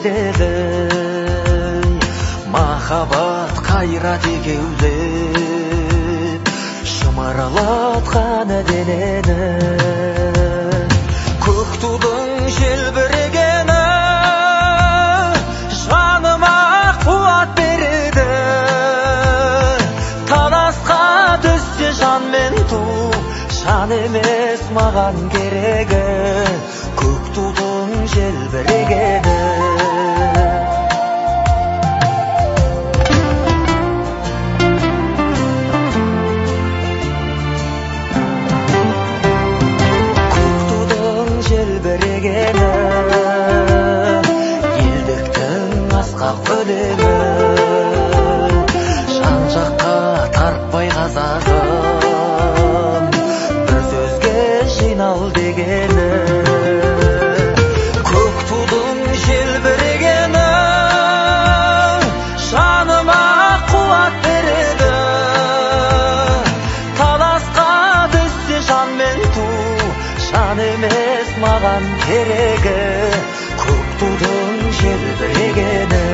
береді. Махаббат қайрат екеулеп шымырлатқан денені. Көк тудың желбірегені жаныма қуат береді. Таласқа түссе жан мен ту, жан емес маған керегі. Көк тудың желбірегені. Елдіктің асқақ өлеңі, жан жаққа тартпай қазағым, бір сөзге жинал дегені. Көк тудың желбірегені жаныма қуат береді. Таласқа түссе жан мен ту, жан емес маған керегі. Көк тудың желбірегені.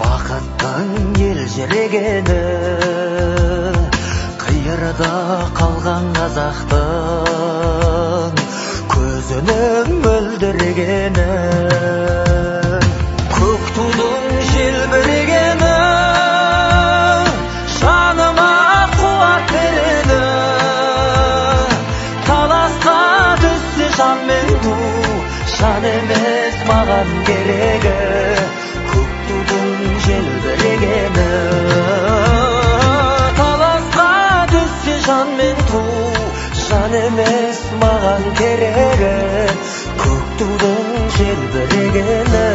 Бақыттың елжірегені, қиырда қалған қазақтың көзінің мөлдірегені. Көк тудың желбірегені жаныма қуат береді. Таласқа түссе жан мен ту, жан емес маған керегі. Көк тудың желбірегені. Таласқа түссе жан мен ту, жан емес маған керегі. Көк тудың желбірегені.